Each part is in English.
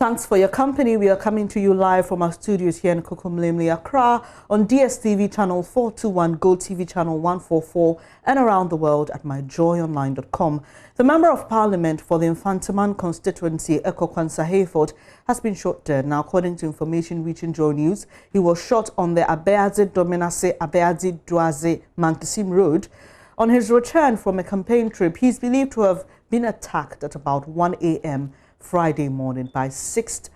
Thanks for your company. We are coming to you live from our studios here in Kokomlemle, Accra, on DSTV channel 421, Go TV channel 144, and around the world at myjoyonline.com. The Member of Parliament for the Infantaman constituency, Eko Kwansa Hayford, has been shot dead. Now, according to information reaching Joy News, he was shot on the Abeadze Domenase Abeadze Duaze Mankisim Road. On his return from a campaign trip, he is believed to have been attacked at about 1 a.m. Friday morning by six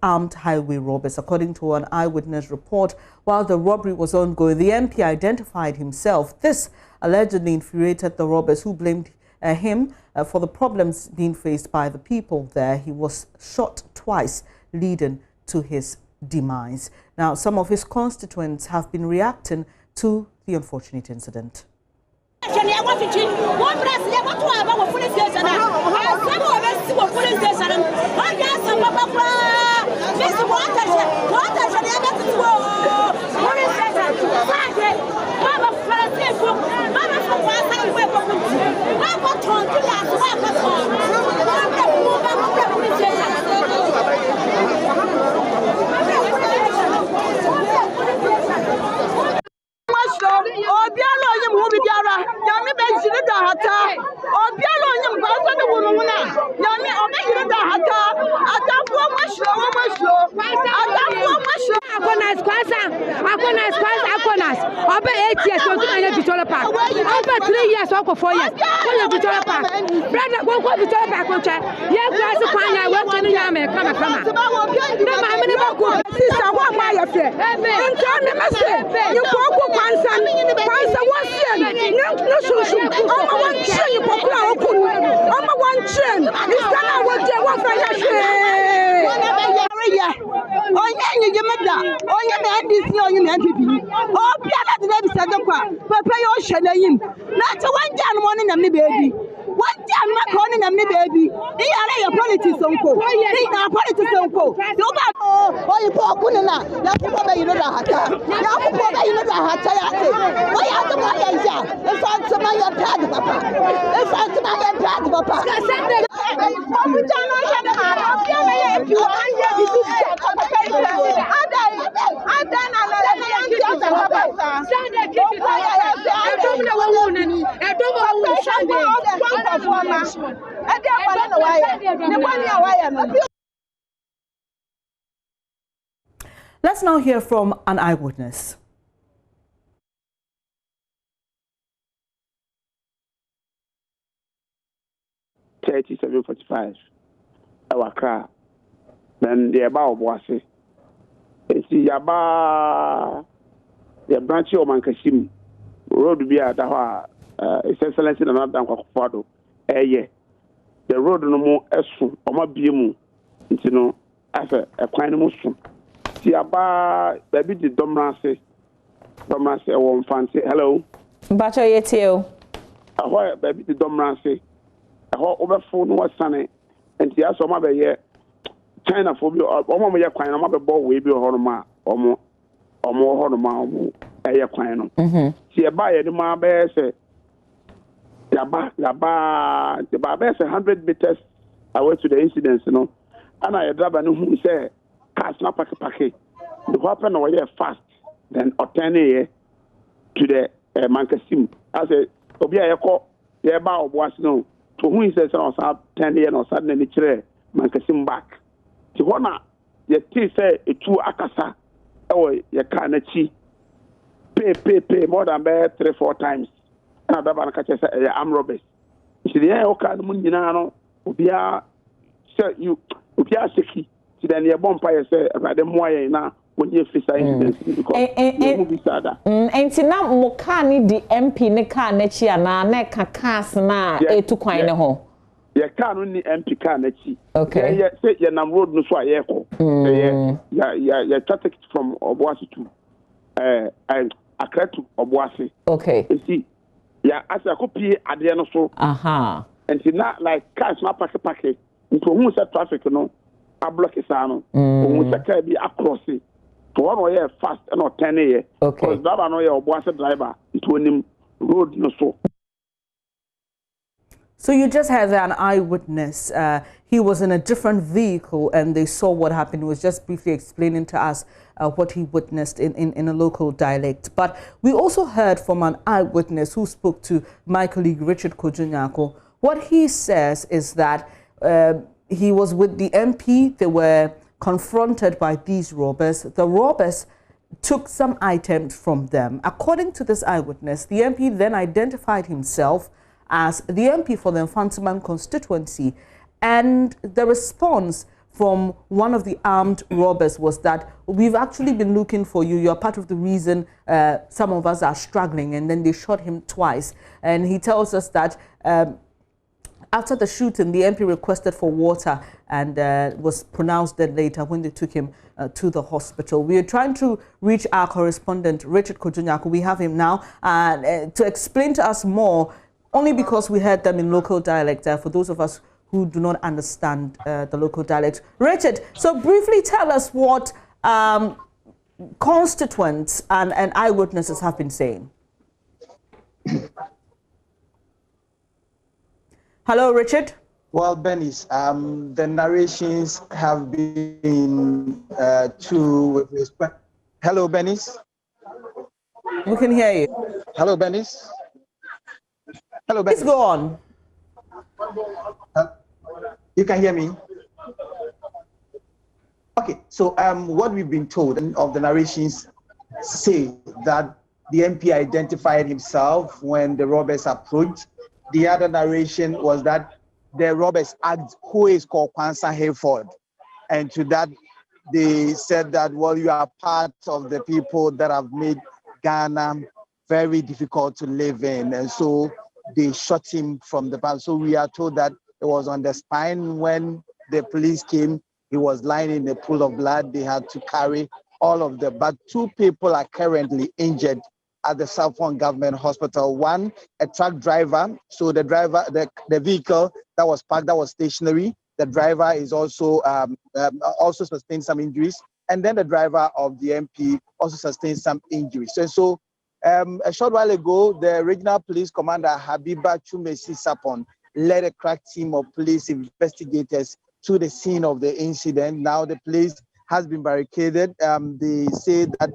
armed highway robbers, according to an eyewitness report. While the robbery was ongoing, the MP identified himself. This allegedly infuriated the robbers, who blamed him for the problems being faced by the people there. He was shot twice, leading to his demise. Now, some of his constituents have been reacting to the unfortunate incident. Over 8 years, so to Victoria Park. Over 3 years, or 4 years. Victoria Park. Brother, go Victoria Park. Yes, that's a fine. I went to Yame. Come. Sister, what my affair? And tell me, you walk up and son. Kwansa was no social. I'm one chain. You pop out. I'm one chain. It's done. I want to walk by Let's now hear from an eyewitness. $37.45. Our car. Then the about was it. It's the branch of Mankasim road be at it's excellent in another Fado. The road no more as soon or my beam, you know, as a kind motion. See about baby the Domrance won't fancy. Hello, Bacho Yetio. Ahoy, baby the Domrance. A whole over phone was sunny, and the answer my year. China for you, or my quine, I'm a ball, we be a horma, or more horma, a quine. See a buyer, the ma bear say, the bar bears 100 meters away to the incidents, you know. And I drive and who say, cast not packet. The weapon over here fast, then or 10 a to the Mankasim. I say, Obia Echo, the about was no. To whom he says, I 10 years or suddenly chair, Mankasim back. To one, your tea say a 2 akasa, or your carnachi. Pay more than 3-4 times. Another one catches am robbers. See the air, okay, Munino, Ubia, sir, you, Ubia Siki, to the near bonfire, say, about the Moya now. When you face incidents, and Tina Mokani, the MP, Neka Nechiana, Neka Casna, to Quine home. You can't only MP Carnegie. Okay. Yeah, say your name road no so echo. Yeah, traffic from Obuasi to Accra to Obuasi. Okay. You see, yeah, as a copy at the end of so. And it's not like cars not packet. Into whom said traffic, you know, a block is on. Who said be across it. For 1 year fast and not 10 years. Okay. Because that I know your Obuasi driver, it will him road no so. So you just had an eyewitness. He was in a different vehicle and they saw what happened. He was just briefly explaining to us what he witnessed in a local dialect. But we also heard from an eyewitness who spoke to my colleague Richard Kojunyako. What he says is that he was with the MP. They were confronted by these robbers. The robbers took some items from them. According to this eyewitness, the MP then identified himself as the MP for the Infantiman constituency, and the response from one of the armed robbers was that we've actually been looking for you. You're part of the reason some of us are struggling, and then they shot him twice. And he tells us that after the shooting, the MP requested for water and was pronounced dead later when they took him to the hospital. We are trying to reach our correspondent, Richard Kojunyako. We have him now to explain to us more, only because we heard them in local dialect, for those of us who do not understand the local dialect. Richard, so briefly tell us what constituents and eyewitnesses have been saying. Hello, Richard. Well, Benis, the narrations have been with respect. Hello, Benis. We can hear you. Hello, Benis. Hello, Benis. Please go on. You can hear me? Okay, so what we've been told of the narrations say that the MP identified himself when the robbers approached. The other narration was that the robbers asked who is called Kwanzaa Hayford. And to that, they said that, well, you are part of the people that have made Ghana very difficult to live in. And so they shot him from the back. So we are told that it was on the spine. When the police came, he was lying in a pool of blood. They had to carry all of them. But 2 people are currently injured at the Southern Government Hospital. One, a truck driver. So the driver, the vehicle that was parked, that was stationary. The driver is also sustained some injuries. And then the driver of the MP also sustained some injuries. So a short while ago, the regional police commander, Habiba Chumesi Sapon, led a crack team of police investigators to the scene of the incident. Now the place has been barricaded. They say that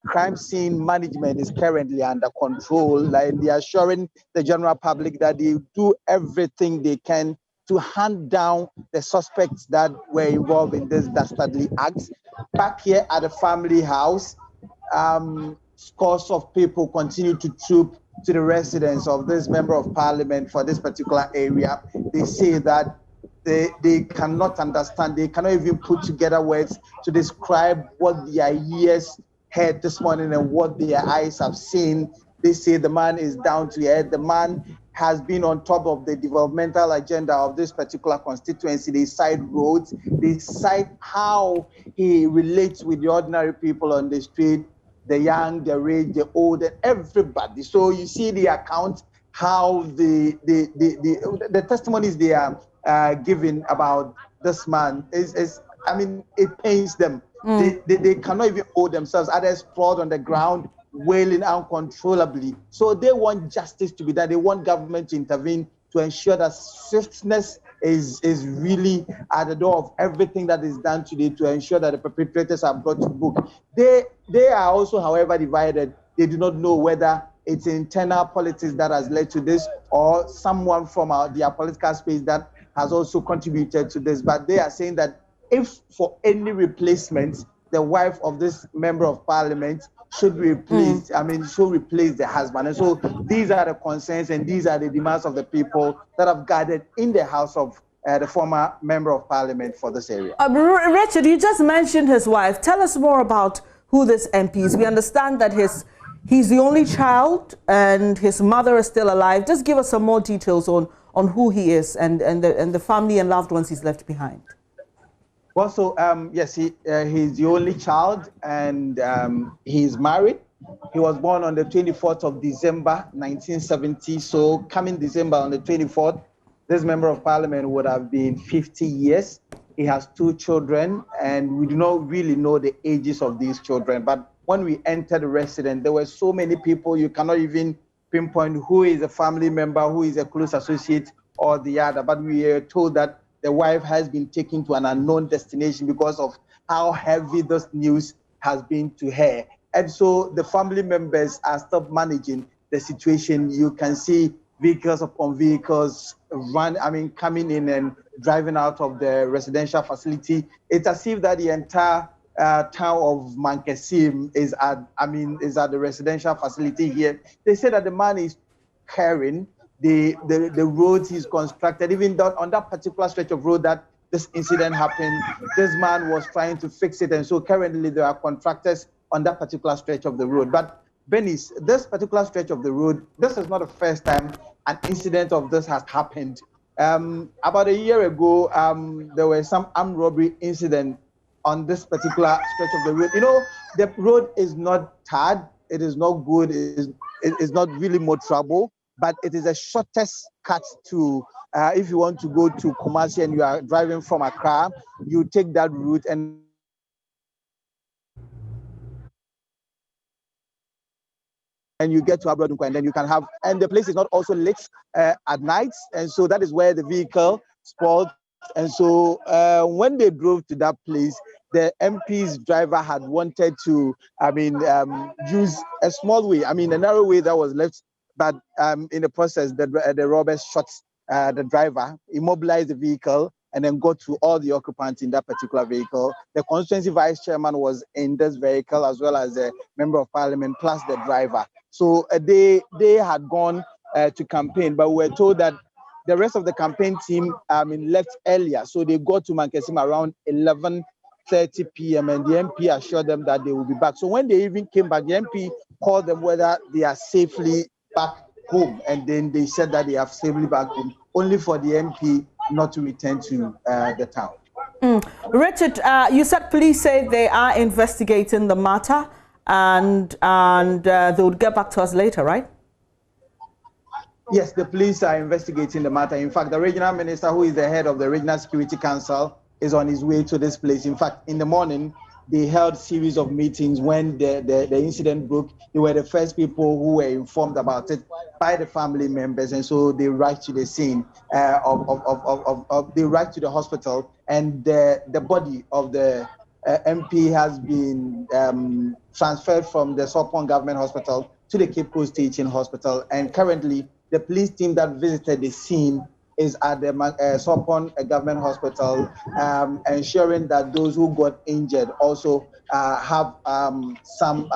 crime scene management is currently under control, and they are assuring the general public that they do everything they can to hunt down the suspects that were involved in this dastardly act. Back here at the family house, scores of people continue to troop to the residence of this member of parliament for this particular area. They say that they cannot understand, they cannot even put together words to describe what their ears heard this morning and what their eyes have seen. They say the man is down to earth. The man has been on top of the developmental agenda of this particular constituency. They cite roads, they cite how he relates with the ordinary people on the street, the young, the rich, the old, and everybody. So you see the account, how the testimonies they are giving about this man is I mean, it pains them. They cannot even hold themselves. Others sprawled on the ground, wailing uncontrollably. So they want justice to be done. They want government to intervene to ensure that swiftness is really at the door of everything that is done today to ensure that the perpetrators are brought to book. They are also, however, divided. They do not know whether it's internal politics that has led to this or someone from their political space that has also contributed to this. But they are saying that if for any replacement, the wife of this member of parliament should be replaced, should replace the husband. And so these are the concerns and these are the demands of the people that have gathered in the house of the former member of parliament for this area. Richard, you just mentioned his wife. Tell us more about who this MP is. We understand that he's the only child and his mother is still alive. Just give us some more details on who he is and the family and loved ones he's left behind. Well, so yes, he's the only child and he's married. He was born on the 24th of December, 1970. So coming December on the 24th, this member of parliament would have been 50 years. He has 2 children and we do not really know the ages of these children. But when we entered the residence, there were so many people, you cannot even pinpoint who is a family member, who is a close associate, or the other. But we are told that the wife has been taken to an unknown destination because of how heavy this news has been to her. And so the family members are still managing the situation. You can see vehicles upon vehicles coming in and driving out of the residential facility. It's as if that the entire town of Mankesim is at the residential facility here. They say that the man is carrying the roads he's constructed. Even on that particular stretch of road that this incident happened, this man was trying to fix it, and so currently there are contractors on that particular stretch of the road. But Benis, this particular stretch of the road, this is not the first time an incident of this has happened. About a year ago, there was some armed robbery incident on this particular stretch of the road. You know, the road is not tarred, it is not good, it is not really motorable, but it is the shortest cut to, if you want to go to Kumasi and you are driving from Accra, you take that route and you get to Abrodunko, and then you can have, and the place is not also lit at night, and so that is where the vehicle spoiled. And so when they drove to that place, the MP's driver had wanted to, use a small way, a narrow way that was left, but in the process, the robbers shot the driver, immobilized the vehicle, and then got to all the occupants in that particular vehicle. The constituency vice chairman was in this vehicle, as well as the member of parliament, plus the driver. So they had gone to campaign, but we were told that the rest of the campaign team left earlier. So they got to Mankesim around 11:30 p.m. and the MP assured them that they will be back. So when they even came back, the MP called them whether they are safely back home. And then they said that they are safely back home, only for the MP not to return to the town. Richard, you said police say they are investigating the matter and they would get back to us later, right? Yes, the police are investigating the matter. In fact, the regional minister, who is the head of the Regional Security Council, is on his way to this place. In fact, in the morning, they held a series of meetings when the incident broke. They were the first people who were informed about it by the family members, and so they rushed to the scene they rushed to the hospital, and the body of the MP has been transferred from the Sopon Government Hospital to the Cape Coast Teaching Hospital, and currently the police team that visited the scene is at the Sopon Government Hospital, ensuring that those who got injured also have some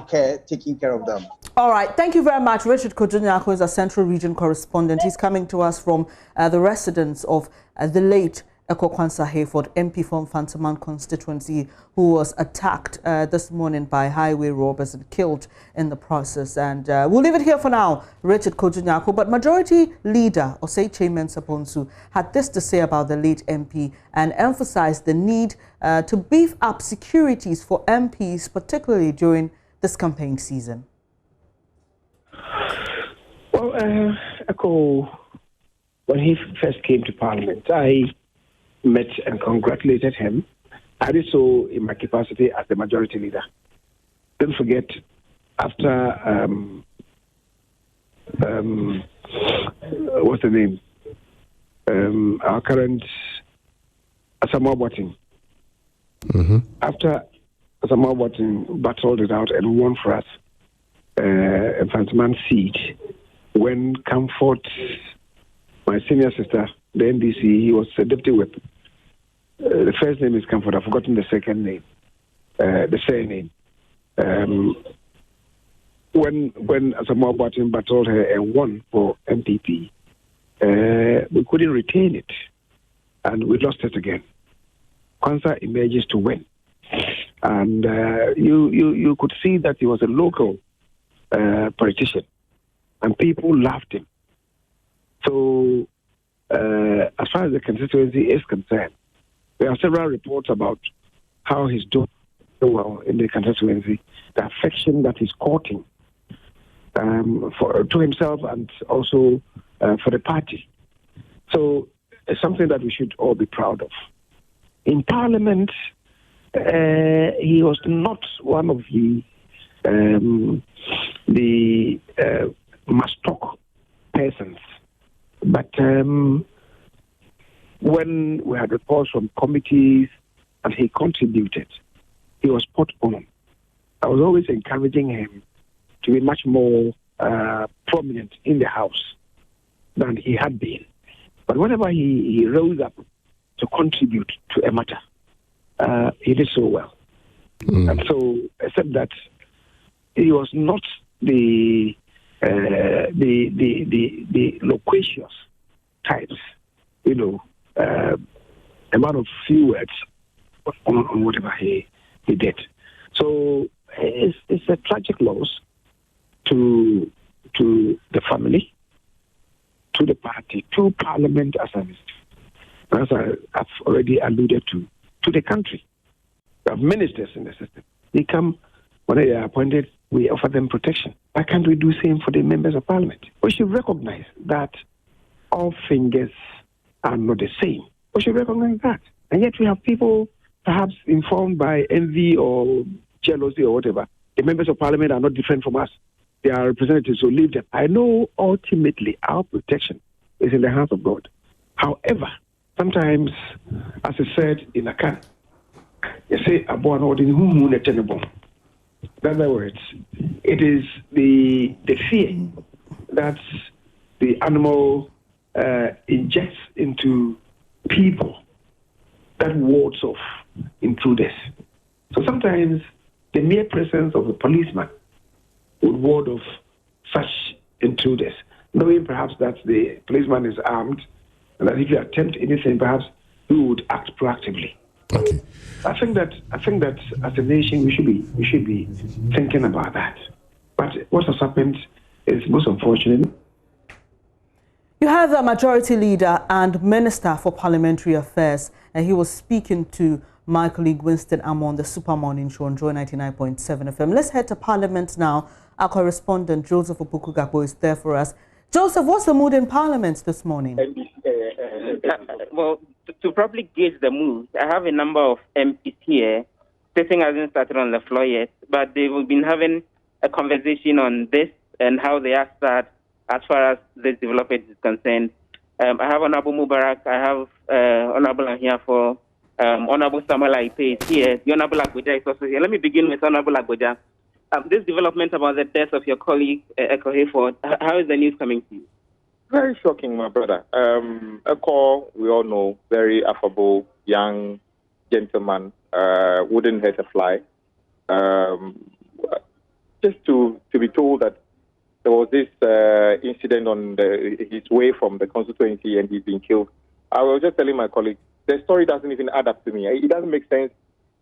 care, taking care of them. All right, thank you very much. Richard Kojunyako is a Central Region correspondent. He's coming to us from the residence of the late Ekokwansa Hayford, MP from Fantaman constituency, who was attacked this morning by highway robbers and killed in the process. And we'll leave it here for now, Richard Kojunyako. But Majority Leader Osei Mensah Bonsu had this to say about the late MP and emphasized the need to beef up securities for MPs, particularly during this campaign season. Well, Eko, when he first came to Parliament, I met and congratulated him. I did so in my capacity as the Majority Leader. Don't forget, after what's the name? Our current Asamoah Boateng. After Asamoah Boateng battled it out and won for us a Fantaman seat, when Comfort, my senior sister, the NDC, he was a deputy whip. The first name is Comfort. I've forgotten the second name, the surname. When Asamoah Boateng battled her and won for MPP, we couldn't retain it, and we lost it again. Kwanzaa emerges to win, and you could see that he was a local politician, and people loved him. So, as far as the constituency is concerned, there are several reports about how he's doing well in the constituency, the affection that he's courting to himself and also for the party. So it's something that we should all be proud of. In Parliament, he was not one of the must-talk persons. But when we had reports from committees and he contributed, he was spot on. I was always encouraging him to be much more prominent in the House than he had been. But whenever he rose up to contribute to a matter, he did so well. And so, except that he was not the loquacious types, a man of few words on whatever he did. So it's a tragic loss to the family, to the party, to Parliament as I've already alluded to the country. We have ministers in the system. They come, when they are appointed, we offer them protection. Why can't we do the same for the members of Parliament? We should recognize that all fingers are not the same. We should recognize that. And yet we have people perhaps informed by envy or jealousy or whatever. The members of Parliament are not different from us. They are representatives, so leave them. I know ultimately our protection is in the hands of God. However, sometimes, as I said in Akan, you say, in other words, it is the fear that the animal injects into people that wards off intruders. So sometimes the mere presence of a policeman would ward off such intruders, knowing perhaps that the policeman is armed and that if you attempt anything, perhaps he would act proactively. Okay. I think that as a nation we should be thinking about that. But what has happened is most unfortunate. You have the Majority Leader and Minister for Parliamentary Affairs, and he was speaking to my colleague Winston Amon on the Super Morning Show on Joy 99.7 FM. Let's head to Parliament now. Our correspondent Joseph Opoku-Gakpo is there for us. Joseph, what's the mood in Parliament this morning? Well, to probably gauge the mood, I have a number of MPs here. Sitting hasn't started on the floor yet, but they've been having a conversation on this and how they are sad as far as this development is concerned. I have Honorable Mubarak, I have Honorable here for Honorable Samuel Aipe is here. The Honorable Agboja is also here. Let me begin with Honorable Agboja. This development about the death of your colleague, Eko Hayford, how is the news coming to you? Very shocking, my brother. Eko, we all know, very affable, young gentleman, wouldn't hurt a fly. Just to be told that there was this incident on his way from the constituency and he's been killed. I was just telling my colleague, the story doesn't even add up to me. It doesn't make sense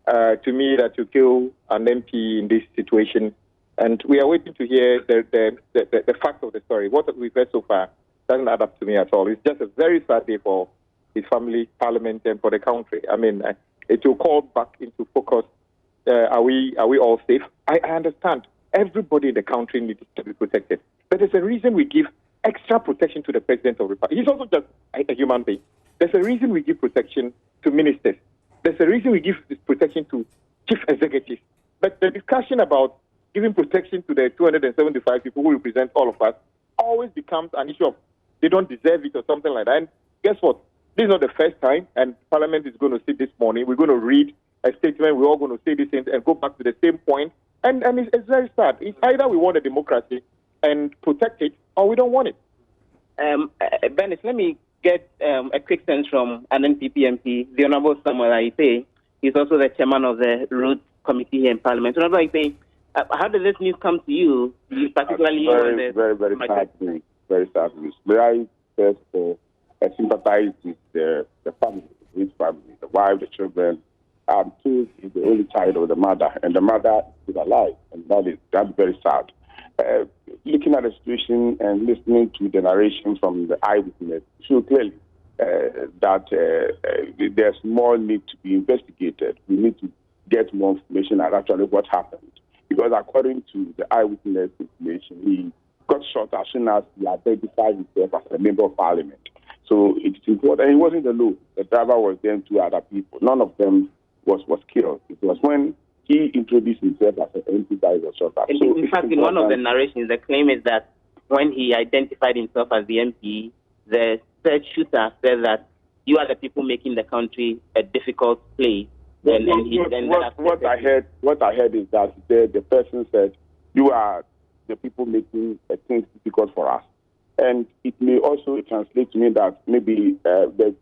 to me that you kill an MP in this situation. And we are waiting to hear the facts of the story. What we've heard so far doesn't add up to me at all. It's just a very sad day for his family, Parliament, and for the country. I mean, it will call back into focus. Are we all safe? I understand. Everybody in the country needs to be protected. But there's a reason we give extra protection to the President of the Republic. He's also just a human being. There's a reason we give protection to ministers. There's a reason we give this protection to chief executives. But the discussion about giving protection to the 275 people who represent all of us always becomes an issue of they don't deserve it or something like that. And guess what? This is not the first time, and Parliament is going to sit this morning. We're going to read a statement. We're all going to say this and go back to the same point. And it's very sad. It's either we want a democracy and protect it, or we don't want it. Bennett, let me get a quick sense from an NPP MP, the Honorable Samuel Aipe. He's also the chairman of the Road Committee here in Parliament. Honorable Aipe, how did this news come to you? Particularly very sad news. Very sad news. May I first sympathize with the family, his family, the wife, the children. Too, is the only child of the mother, and the mother is alive, and that's very sad. Looking at the situation and listening to the narration from the eyewitness, show clearly that there's more need to be investigated. We need to get more information on actually what happened, because according to the eyewitness information, he got shot as soon as he identified himself as a member of Parliament. So it's important. And he wasn't alone. The driver was there and two other people. None of them was killed. It was when he introduced himself as an MP that he was shot at. In fact, in one of the narrations, the claim is that when he identified himself as the MP, the third shooter said that you are the people making the country a difficult place. What I heard is that the person said, you are the people making things difficult for us. And it may also translate to mean that maybe the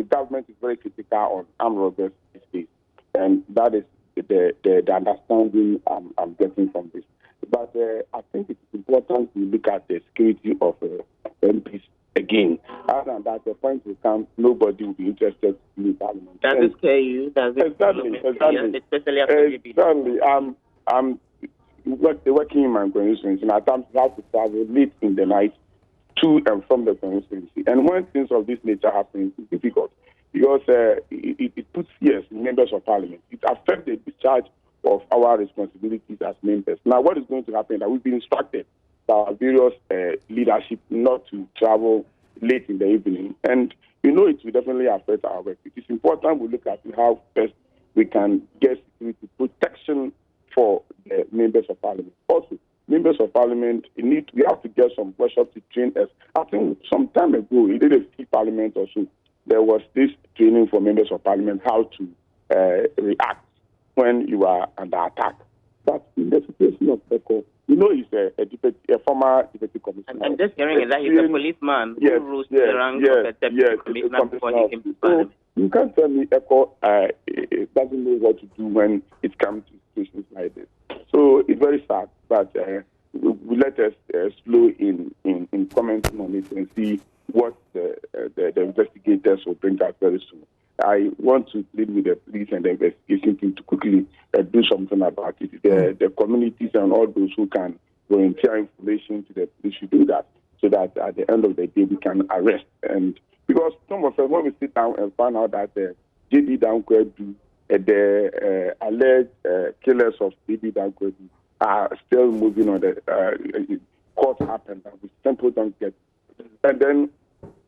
government is very critical on armed robbers these days. And that is the understanding I'm getting from this. But I think it's important to look at the security of MPs again. Other than that, the point will come, nobody will be interested in parliament. Does it scare you? Does it Exactly. especially after Exactly. I'm working in my constituency, and at times I have to travel late in the night to and from the constituency. And when things of this nature happen, it's difficult because it puts fears in members of parliament. It affects the discharge of our responsibilities as members. Now, what is going to happen is that we've been instructed by our various leadership not to travel late in the evening. And it will definitely affect our work. It is important we look at how best we can get security protection for the members of parliament. Also, members of parliament, we have to get some workshops to train us. I think some time ago, in the parliament or so, there was this training for members of parliament how to react when you are under attack. But in the situation of Echo, he's a former deputy commissioner. I'm just hearing that he's a policeman who rose to the rank of a deputy commissioner before he came to parliament. You can't tell me Echo doesn't know what to do when it comes to situations like this. So it's very sad, but we let us slow in commenting on it and see what the investigators will bring out very soon. I want to plead with the police and the investigation team to quickly do something about it. The communities and all those who can volunteer information to the police should do that, so that at the end of the day we can arrest. And because some of us, when we sit down and find out that J.D. Dankwedu, the alleged killers of J.D. Dankwedu are still moving on the court happened, and we simply don't get. And then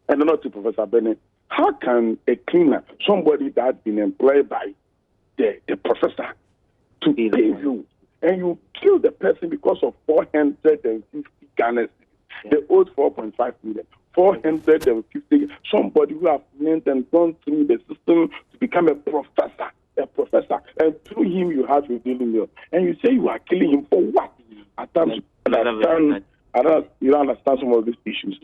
to Professor Bennett, how can a cleaner, somebody that's been employed by the professor, to pay you, and you kill the person because of 450 Ghana, the old 4.5 million, 450, somebody who has learned and gone through the system to become a professor, and through him you have your daily meal, and you say you are killing him for what? At times, you don't understand some of these issues.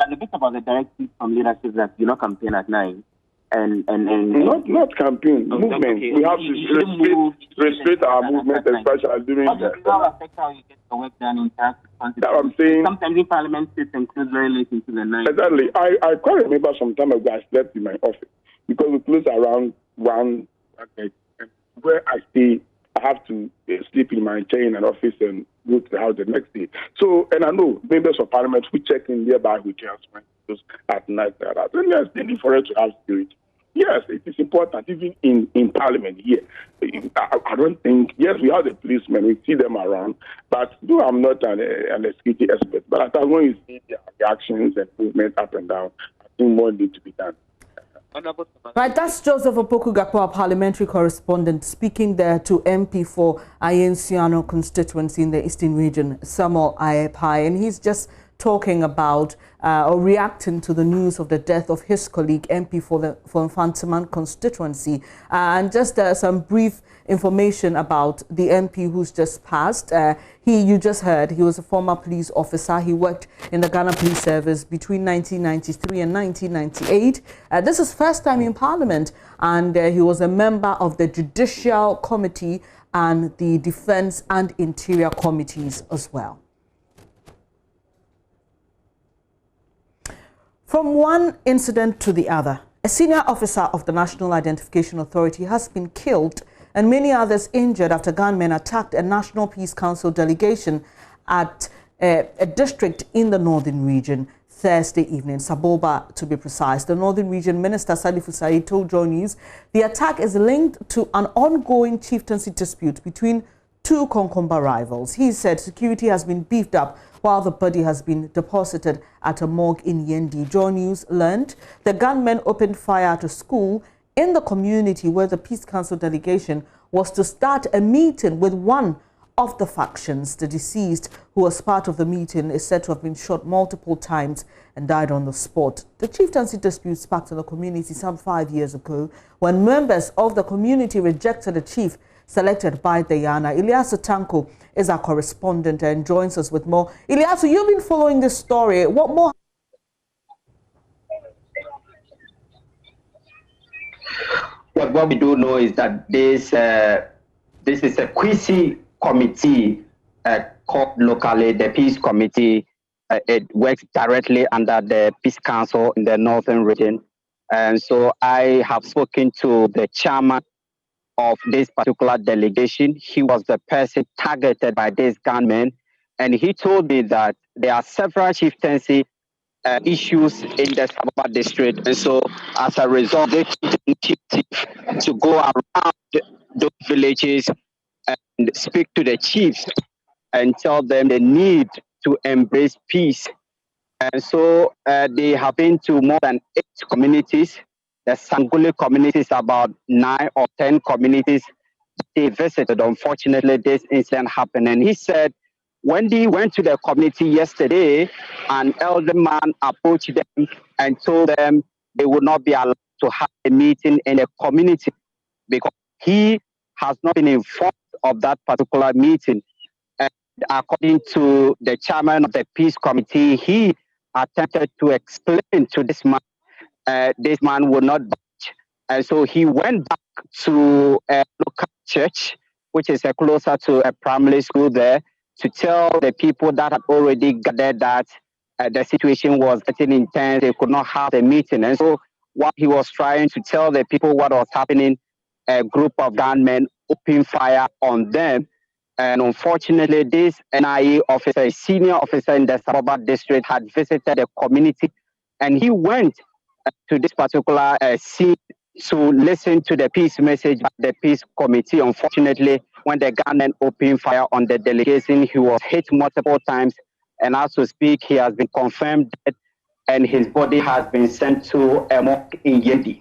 And a bit about the directive from leadership that campaign at 9. And not campaign, movement. Okay. We have to restrict our movement, especially during the. How affect how you get the work done in task responsibility? I'm saying sometimes in parliament sits and close very late into the night. Exactly. I quite remember some time ago I slept in my office because we closed around 1. Where I stay, I have to sleep in my chair in an office and go to the house the next day. So, and I know members of parliament who check in nearby hotels at night. And there's the need for us to have security. Yes, it is important, even in parliament here. I don't think, yes, we have the policemen, we see them around, but though I'm not an security expert, but at times when you see their actions and movement up and down, I think more needs to be done. Right, that's Joseph Opoku-Gakpo, parliamentary correspondent, speaking there to MP for Ayensiano constituency in the Eastern Region, Samuel Ayepai, and he's just talking about or reacting to the news of the death of his colleague, MP for Infantiman constituency. And just some brief information about the MP who's just passed. You just heard, he was a former police officer. He worked in the Ghana Police Service between 1993 and 1998. This is first time in Parliament, and he was a member of the Judicial Committee and the Defence and Interior Committees as well. From one incident to the other, a senior officer of the National Identification Authority has been killed and many others injured after gunmen attacked a National Peace Council delegation at a district in the Northern Region Thursday evening, Saboba to be precise. The Northern Region Minister Salifu Said told JoyNews the attack is linked to an ongoing chieftaincy dispute between two Konkomba rivals. He said security has been beefed up while the body has been deposited at a morgue in Yendi. JoyNews learned the gunmen opened fire at a school in the community where the Peace Council delegation was to start a meeting with one of the factions. The deceased, who was part of the meeting, is said to have been shot multiple times and died on the spot. The chieftaincy dispute sparked in the community some 5 years ago when members of the community rejected a chief selected by the Yana. Ilyasu Tanko is our correspondent and joins us with more. Ilyasu, you've been following this story. What more? What we do know is that this is a quasi committee called locally the Peace Committee. It works directly under the Peace Council in the Northern region. And so I have spoken to the chairman of this particular delegation. He was the person targeted by this gunman. And he told me that there are several chieftaincy issues in the Sababa district. And so as a result, they took the initiative to go around those villages and speak to the chiefs and tell them the need to embrace peace. And so they have been to more than 8 communities. The Sanguli communities, about 9 or 10 communities they visited. Unfortunately, this incident happened. And he said, when they went to the community yesterday, an elder man approached them and told them they would not be allowed to have a meeting in the community because he has not been informed of that particular meeting. And according to the chairman of the Peace Committee, he attempted to explain to this man would not budge. And so he went back to a local church, which is closer to a primary school there, to tell the people that had already gathered that the situation was getting intense, they could not have the meeting. And so what he was trying to tell the people what was happening, a group of gunmen opened fire on them. And unfortunately, this NIA officer, a senior officer in the Sababa district, had visited the community, and he went to this particular scene to listen to the peace message by the Peace Committee. Unfortunately, when the gunman opened fire on the delegation, he was hit multiple times, and as we speak, he has been confirmed dead, and his body has been sent to a morgue in Yendi.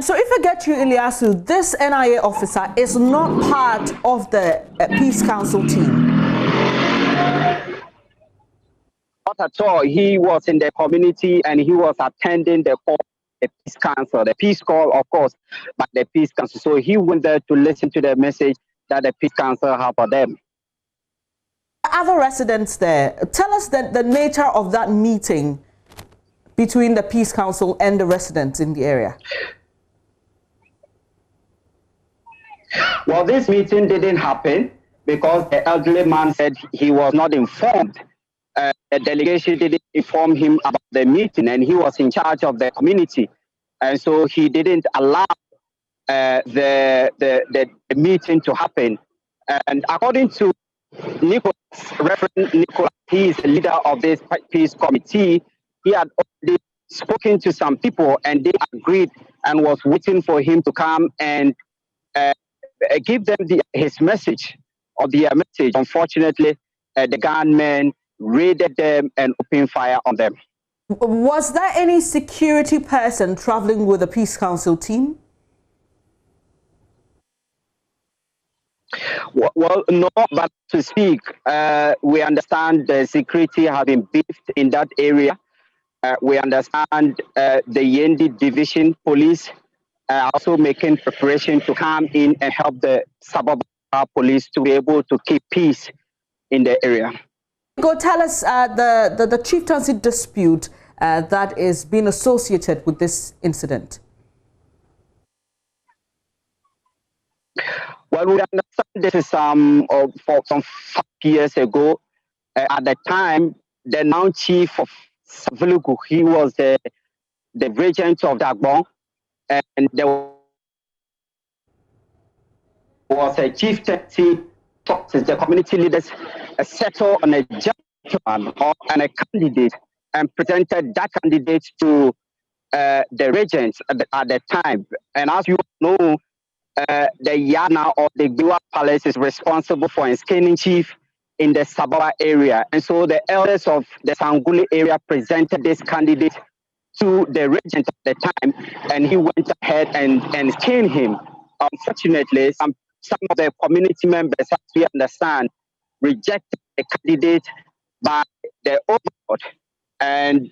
So if I get you, Ilyasu, this NIA officer is not part of the Peace Council team. Not at all. He was in the community and he was attending the call, the Peace Council, the Peace Call, of course, but the Peace Council. So he went there to listen to the message that the Peace Council have for them. Other residents there, tell us the nature of that meeting between the Peace Council and the residents in the area. Well, this meeting didn't happen because the elderly man said he was not informed. The delegation didn't inform him about the meeting, and he was in charge of the community. And so he didn't allow the meeting to happen. And according to Nicholas, Reverend Nicholas, he is the leader of this Peace Committee. He had already spoken to some people, and they agreed and was waiting for him to come and give them his message or their message. Unfortunately, the gunmen raided them and opened fire on them. Was there any security person traveling with the Peace Council team? Well, no, but to speak, we understand the security has been beefed in that area. We understand the Yendi Division Police also making preparation to come in and help the Sababa police to be able to keep peace in the area. Go tell us the chieftaincy dispute that is being associated with this incident. Well, we understand this is from 5 years ago. At the time, the now chief of Savulugu, he was the regent of Dagbon, and there was a chieftaincy talks, the community leaders settled on a gentleman and a candidate and presented that candidate to the regent at the time. And as you know, the Yana or the Gua Palace is responsible for inscaning chief in the Sababa area. And so the elders of the Sanguli area presented this candidate to the regent at the time, and he went ahead and skinned him. Unfortunately, some some of the community members, as we understand, rejected the candidate by the overlord, and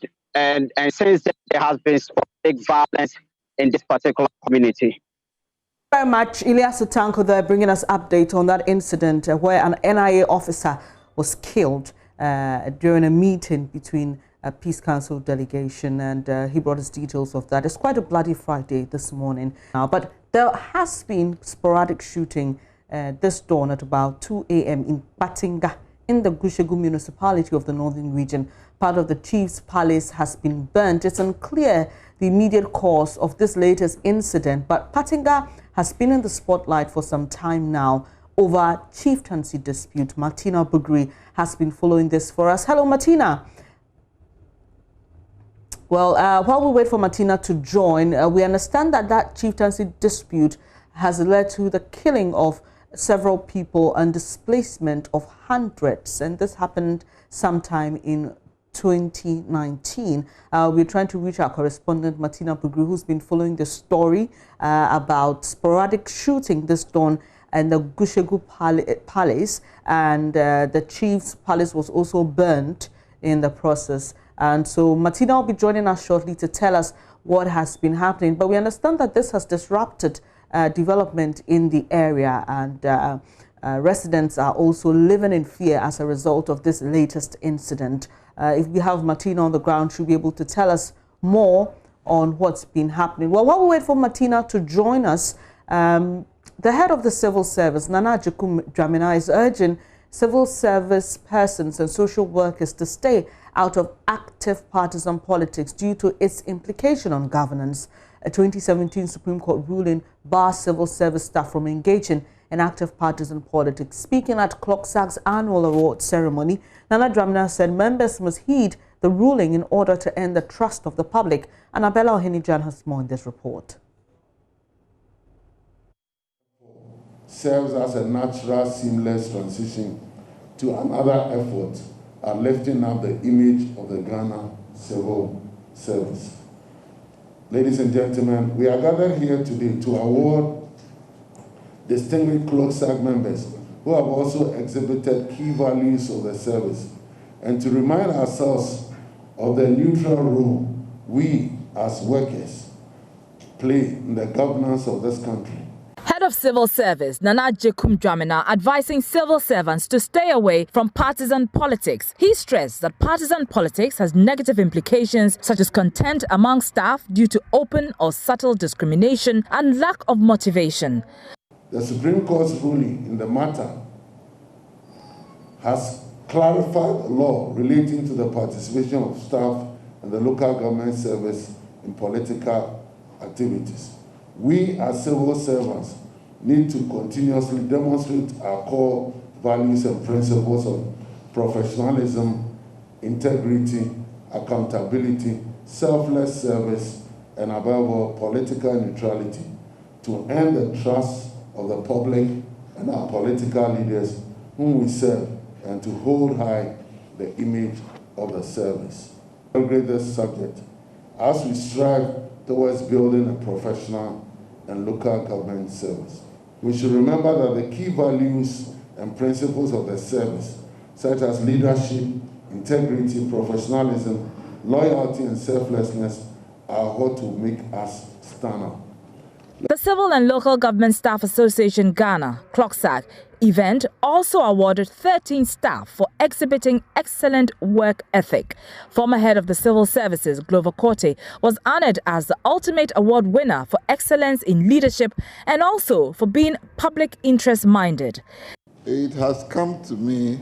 since then there has been sporadic violence in this particular community. Very much, Ilyas Otanko there, bringing us update on that incident where an NIA officer was killed during a meeting between a Peace Council delegation, and he brought us details of that. It's quite a bloody Friday this morning now, but there has been sporadic shooting this dawn at about 2 a.m. in Patinga, in the Gushegu municipality of the northern region. Part of the chief's palace has been burnt. It's unclear the immediate cause of this latest incident, but Patinga has been in the spotlight for some time now over chieftaincy dispute. Martina Bugri has been following this for us. Hello, Martina. Well, while we wait for Martina to join, we understand that that chieftaincy dispute has led to the killing of several people and displacement of hundreds, and this happened sometime in 2019. We're trying to reach our correspondent Martina Bugri, who's been following the story about sporadic shooting this dawn in the Gushegu Palace, and the chief's palace was also burnt in the process. And so Martina will be joining us shortly to tell us what has been happening. But we understand that this has disrupted development in the area, and residents are also living in fear as a result of this latest incident. If we have Martina on the ground, she'll be able to tell us more on what's been happening. Well, while we wait for Martina to join us, the head of the civil service, Nana Jekum Dramina, is urging civil service persons and social workers to stay out of active partisan politics due to its implication on governance. A 2017 Supreme Court ruling bars civil service staff from engaging in active partisan politics. Speaking at CLOCSAG's annual award ceremony, Nana Dramina said members must heed the ruling in order to earn the trust of the public. Annabella Ohenijan has more in this report. Serves as a natural, seamless transition to another effort at lifting up the image of the Ghana civil service. Ladies and gentlemen, we are gathered here today to award distinguished CLOCSAG members who have also exhibited key values of the service, and to remind ourselves of the neutral role we as workers play in the governance of this country. Head of Civil Service, Nana Jekum Dramina, advising civil servants to stay away from partisan politics. He stressed that partisan politics has negative implications such as contempt among staff due to open or subtle discrimination and lack of motivation. The Supreme Court's ruling in the matter has clarified the law relating to the participation of staff in the local government service in political activities. We as civil servants need to continuously demonstrate our core values and principles of professionalism, integrity, accountability, selfless service, and above all, political neutrality to earn the trust of the public and our political leaders whom we serve, and to hold high the image of the service. We celebrate this subject as we strive towards building a professional and local government service. We should remember that the key values and principles of the service, such as leadership, integrity, professionalism, loyalty, and selflessness, are what will make us stand out. The Civil and Local Government Staff Association Ghana, CLOCSAG, event also awarded 13 staff for exhibiting excellent work ethic. Former head of the Civil Services, Glover Korte, was honored as the ultimate award winner for excellence in leadership and also for being public interest minded. It has come to me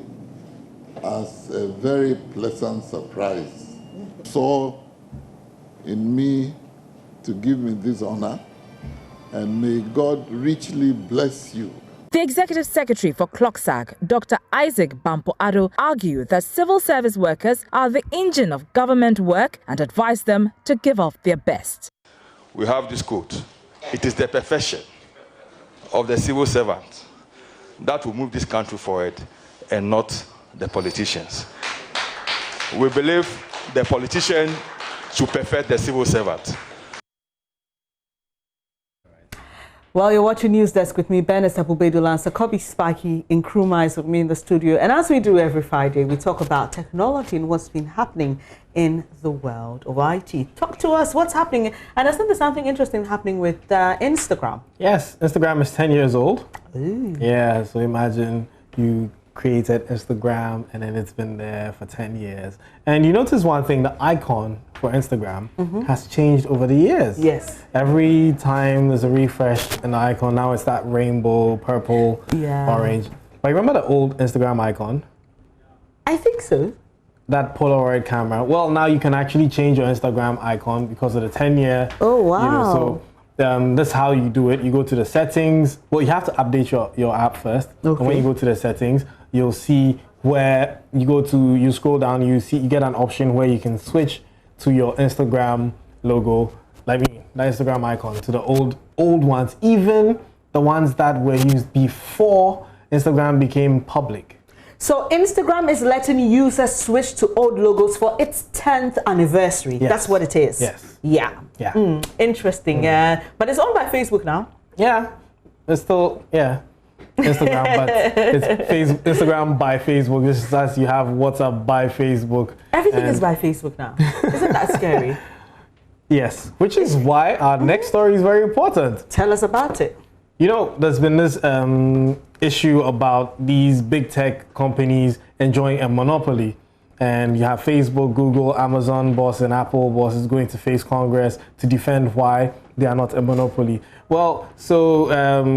as a very pleasant surprise. So in me to give me this honor, and may God richly bless you. The Executive Secretary for CLOCSAG, Dr. Isaac Bampo-Addo, argued that civil service workers are the engine of government work and advised them to give off their best. We have this quote: it is the perfection of the civil servant that will move this country forward and not the politicians. We believe the politician should perfect the civil servant. Well, you're watching News Desk with me, Ben Estabubedulansa, Kobe Sparky in Nkrumah is with me in the studio. And as we do every Friday, we talk about technology and what's been happening in the world of IT. Talk to us, what's happening? And I think there's something interesting happening with Instagram. Yes, Instagram is 10 years old. Ooh. Yeah, so imagine you created Instagram and then it's been there for 10 years. And you notice one thing, the icon for Instagram has changed over the years. Yes. Every time there's a refresh in the icon, now it's that rainbow, purple, orange. But remember the old Instagram icon? I think so. That Polaroid camera. Well, now you can actually change your Instagram icon because of the 10-year. Oh, wow. You know, so that's how you do it. You go to the settings. Well, you have to update your app first. Okay. And when you go to the settings, you'll see where you go to, you scroll down, you get an option where you can switch to your Instagram logo, like the Instagram icon, to the old ones, even the ones that were used before Instagram became public. So Instagram is letting users switch to old logos for its 10th anniversary. Yes. That's what it is. Yes. Yeah. Yeah. Interesting. But it's owned by Facebook now. Yeah. It's still, Instagram, but it's Instagram by Facebook. Just as you have WhatsApp by Facebook. Everything is by Facebook now. Isn't that scary? Yes, which is why our next story is very important. Tell us about it. You know, there's been this issue about these big tech companies enjoying a monopoly. And you have Facebook, Google, Amazon boss, and Apple boss is going to face Congress to defend why they are not a monopoly. Well, so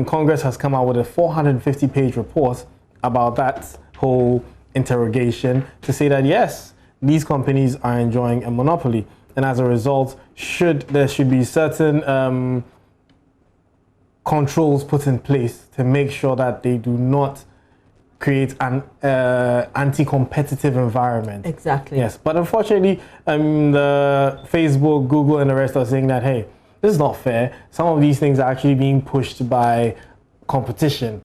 Congress has come out with a 450-page report about that whole interrogation to say that, yes, these companies are enjoying a monopoly. And as a result, there should be certain controls put in place to make sure that they do not create an anti-competitive environment. Exactly. Yes, but unfortunately, the Facebook, Google, and the rest are saying that, hey, this is not fair. Some of these things are actually being pushed by competition.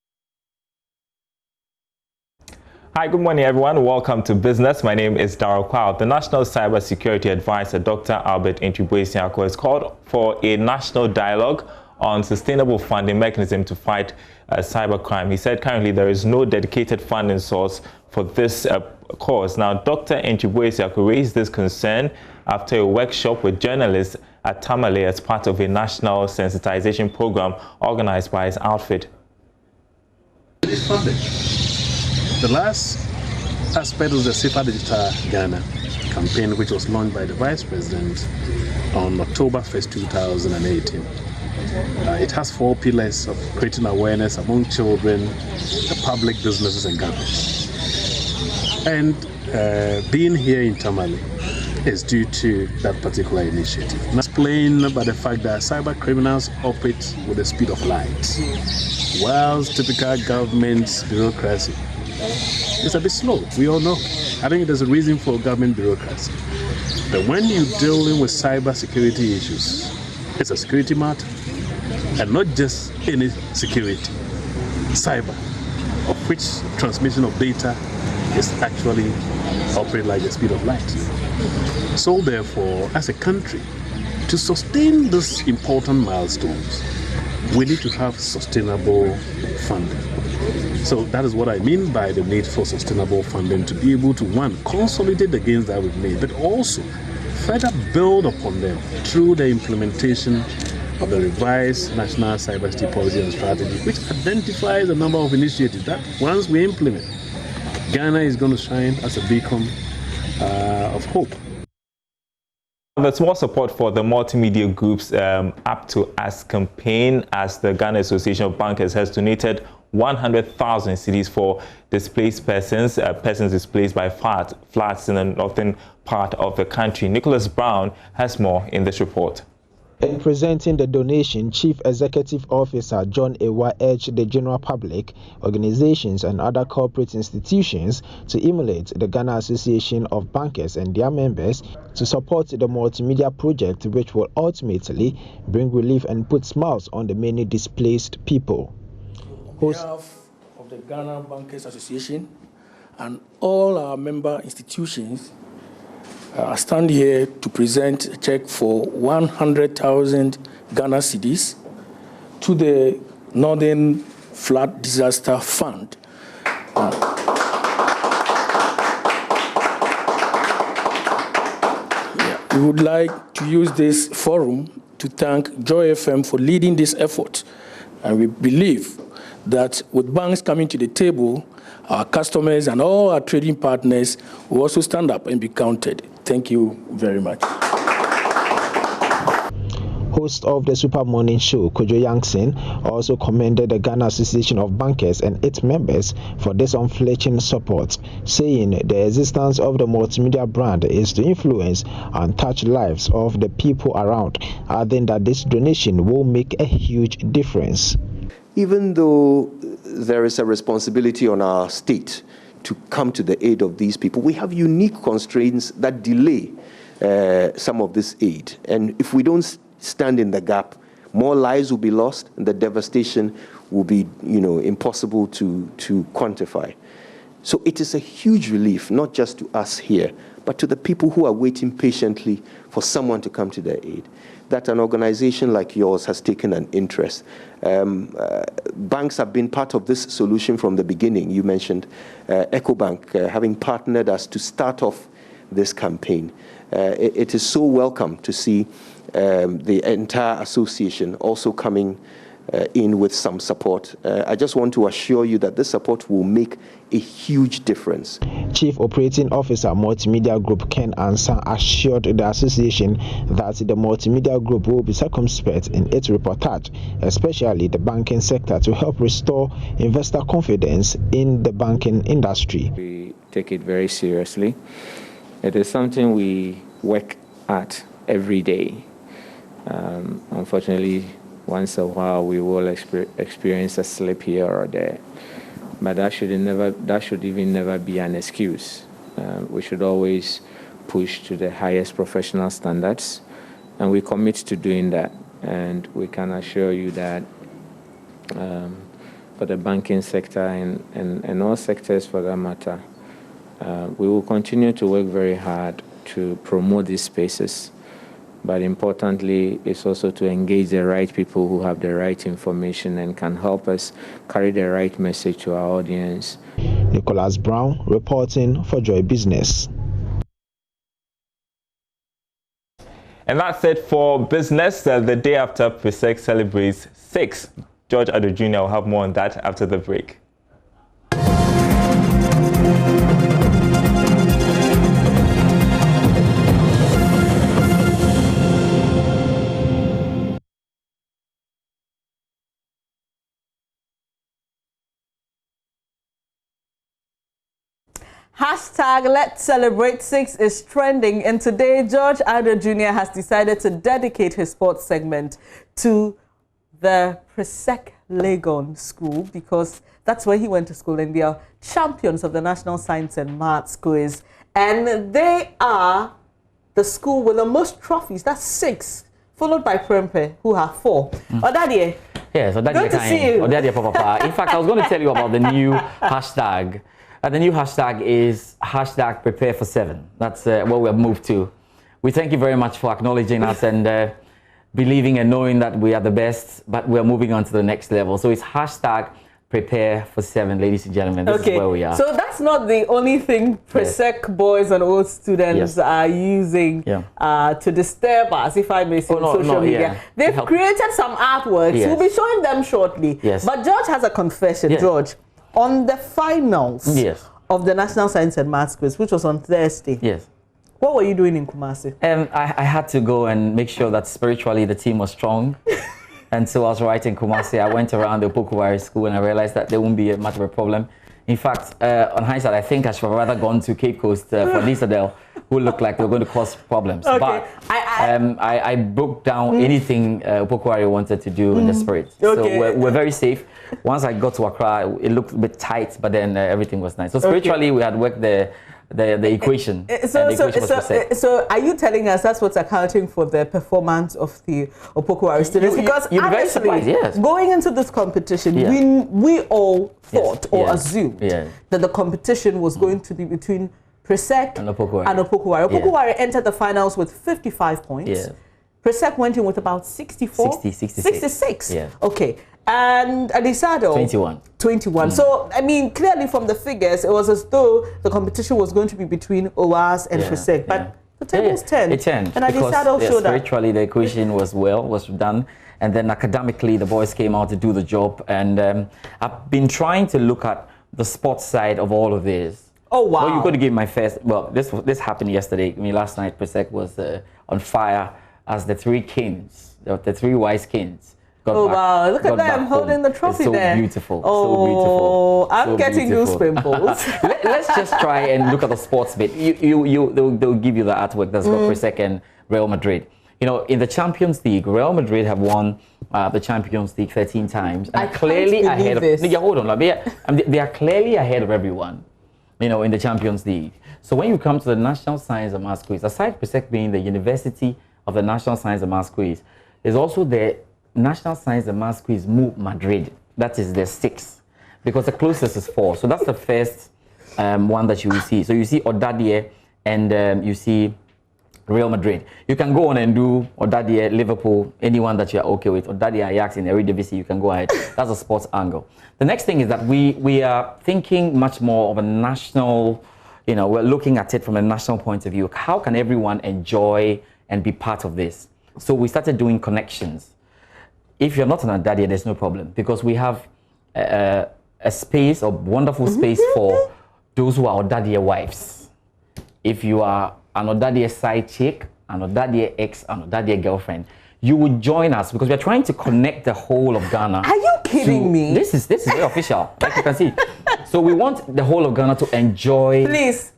Hi, good morning, everyone. Welcome to Business. My name is Darryl Kwao. The National Cybersecurity Advisor, Dr. Albert Ntribue-Siako, has called for a national dialogue on sustainable funding mechanism to fight cybercrime. He said currently there is no dedicated funding source for this cause. Now, Dr. Ntribue-Siako raised this concern after a workshop with journalists at Tamale as part of a national sensitization program organized by his outfit. This funding. The last aspect of the Safer Digital Ghana campaign, which was launched by the Vice President on October 1st, 2018. It has 4 pillars of creating awareness among children, the public, businesses, and governments. And being here in Tamale is due to that particular initiative. And explained by the fact that cyber criminals operate with the speed of light, whilst typical government bureaucracy is a bit slow. We all know. I think there's a reason for government bureaucracy. But when you're dealing with cyber security issues, it's a security matter. And not just any security, cyber, of which transmission of data is actually operating like the speed of light. So therefore, as a country, to sustain these important milestones, we need to have sustainable funding. So that is what I mean by the need for sustainable funding, to be able to, one, consolidate the gains that we've made, but also further build upon them through the implementation of the revised National Cybersecurity Policy and Strategy, which identifies a number of initiatives that once we implement, Ghana is going to shine as a beacon of hope. There's more support for the multimedia group's Up to Us campaign, as the Ghana Association of Bankers has donated 100,000 cedis for displaced persons, persons displaced by floods in the northern part of the country. Nicholas Brown has more in this report. In presenting the donation, Chief Executive Officer John Ewa urged the general public, organizations and other corporate institutions to emulate the Ghana Association of Bankers and their members to support the multimedia project, which will ultimately bring relief and put smiles on the many displaced people. On behalf of the Ghana Bankers Association and all our member institutions, I stand here to present a check for 100,000 Ghana cedis to the Northern Flood Disaster Fund. We would like to use this forum to thank Joy FM for leading this effort. And we believe that with banks coming to the table, our customers and all our trading partners will also stand up and be counted. Thank you very much. Host of the Super Morning Show, Kojo Yankson, also commended the Ghana Association of Bankers and its members for this unflinching support, saying the existence of the multimedia brand is to influence and touch lives of the people around, adding that this donation will make a huge difference. Even though there is a responsibility on our state to come to the aid of these people, we have unique constraints that delay some of this aid. And if we don't stand in the gap, more lives will be lost, and the devastation will be, impossible to quantify. So it is a huge relief, not just to us here, but to the people who are waiting patiently for someone to come to their aid, that an organization like yours has taken an interest. Banks have been part of this solution from the beginning. You mentioned EcoBank having partnered us to start off this campaign. It is so welcome to see the entire association also coming in with some support. I just want to assure you that this support will make a huge difference. Chief Operating Officer Multimedia Group Ken Ansa assured the association that the Multimedia Group will be circumspect in its reportage, especially the banking sector, to help restore investor confidence in the banking industry. We take it very seriously. It is something we work at every day. Unfortunately, once in a while we will experience a slip here or there, but that should even never be an excuse. We should always push to the highest professional standards, and we commit to doing that. And we can assure you that for the banking sector and all sectors for that matter, we will continue to work very hard to promote these spaces. But importantly, it's also to engage the right people who have the right information and can help us carry the right message to our audience. Nicholas Brown reporting for Joy Business. And that's it for business. The day after PRESEC celebrates 6. George Addo Jr. will have more on that after the break. Hashtag Let's Celebrate 6 is trending, and today George Addo Jr. has decided to dedicate his sports segment to the PRESEC Legon School, because that's where he went to school, and they are champions of the National Science and Maths quiz, and they are the school with the most trophies. That's 6, followed by Prempe, who have 4. Odadie. Yes, Odadie. Good to see you. Odadie Papa. In fact, I was going to tell you about the new hashtag. The new hashtag is hashtag Prepare for 7. That's what we have moved to. We thank you very much for acknowledging us and believing and knowing that we are the best, but we're moving on to the next level. So it's hashtag Prepare for 7, ladies and gentlemen. This is where we are. So that's not the only thing PRESEC boys and old students are using to disturb us, if I may say, on social media. They've created some artworks. We'll be showing them shortly. But George has a confession. George, on the finals of the National Science and Maths quiz, which was on Thursday, what were you doing in Kumasi? I had to go and make sure that spiritually the team was strong. And so I was right in Kumasi. I went around the Opokuwari school and I realized that there won't be much of a problem. In fact, on hindsight, I think I should have rather gone to Cape Coast for Lisadel, who looked like they were going to cause problems. But I broke down anything Opokuwari wanted to do in the spirit. So we're very safe. Once I got to Accra, it looked a bit tight, but then everything was nice. So spiritually, we had worked the equation. So are you telling us that's what's accounting for the performance of the Opokuwari students? Because honestly, going into this competition, we all thought or assumed that the competition was going to be between PRESEC and Opokuwari. Opokuwari entered the finals with 55 points. Presec went in with about 64? 66. Yeah. Okay. And Adisado? 21. So, I mean, clearly from the figures, it was as though the competition was going to be between OAS and Presec. But the tables turned. It turned. And Adisado showed that. Spiritually, the equation was done. And then academically, the boys came out to do the job. And I've been trying to look at the sports side of all of this. Oh, wow. Well, you're going to give my first. Well, this happened yesterday. I mean, last night, Presec was on fire as the three kings, the three wise kings. Wow, look at them holding the trophy there. Beautiful. Oh, so beautiful. I'm getting goose pimples. Let's just try and look at the sports bit. They'll give you the artwork that's got Presec and Real Madrid. You know, in the Champions League, Real Madrid have won the Champions League 13 times. And clearly ahead of. Yeah, hold on. They are clearly ahead of everyone, you know, in the Champions League. So when you come to the National Science and Maths Quiz, aside Presec being the University of the National Science and Maths Quiz, there's also the National Science and Maths Quiz Madrid. That is the 6, because the closest is 4. So that's the first one that you will see. So you see Odadie and you see Real Madrid. You can go on and do Odadie, Liverpool, anyone that you're okay with. Odadie, Ajax in Eredivisie, you can go ahead. That's a sports angle. The next thing is that we are thinking much more of a national, you know, we're looking at it from a national point of view. How can everyone enjoy and be part of this? So we started doing connections. If you're not an Odadie, there's no problem, because we have a space, a wonderful space for those who are Odadie wives. If you are an Odadie side chick, an Odadie ex, an Odadie girlfriend, you would join us, because we're trying to connect the whole of Ghana. Are you kidding me? This is very official, like you can see. So we want the whole of Ghana to enjoy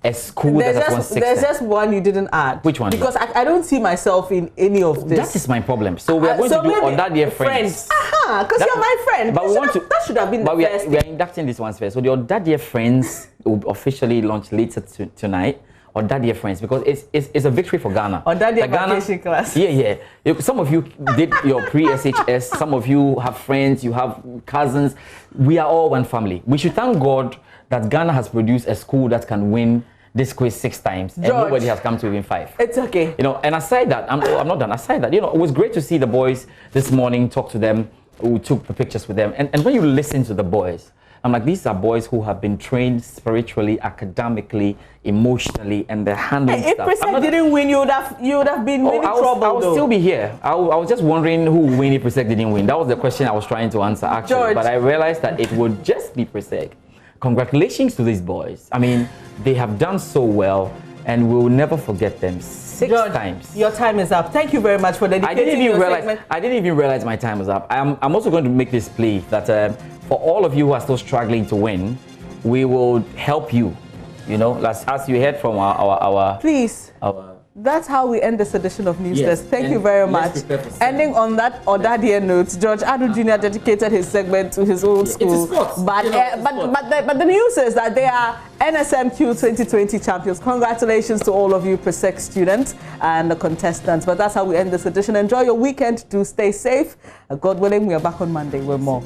a school that has won 6. There's just one you didn't add. Which one? Because I don't see myself in any of this. That is my problem. So we are going to do Odadie friends. Because you're my friend. But that should have been the first. We are inducting these ones first. So the Odadie friends will officially launch later tonight. Odadie friends, because it's a victory for Ghana. Odadie vacation class. Yeah. Some of you did your pre-SHS. Some of you have friends. You have cousins. We are all one family. We should thank God that Ghana has produced a school that can win this quiz 6 times, and nobody has come to win 5. It's okay. You know, and aside that, I'm not done. Aside that, you know, it was great to see the boys this morning, talk to them, who took the pictures with them, and when you listen to the boys, I'm like, these are boys who have been trained spiritually, academically, emotionally, and they're handling stuff. If Presec didn't win, you would have been in trouble. I would still be here. I was just wondering who would win if Presec didn't win. That was the question I was trying to answer, actually. George. But I realized that it would just be Presec. Congratulations to these boys. I mean, they have done so well, and we'll never forget them. 6 times. Your time is up. Thank you very much for dedicating your segment. I didn't even realize my time was up. I'm also going to make this plea that for all of you who are still struggling to win, we will help you. You know, as you heard from our please. That's how we end this edition of News Desk. Thank you very much. Ending on that Odadie note, George Adu Jr. dedicated his segment to his old school. But the news is that they are NSMQ 2020 champions. Congratulations to all of you Presec students and the contestants. But that's how we end this edition. Enjoy your weekend. Do stay safe. God willing, we are back on Monday with more.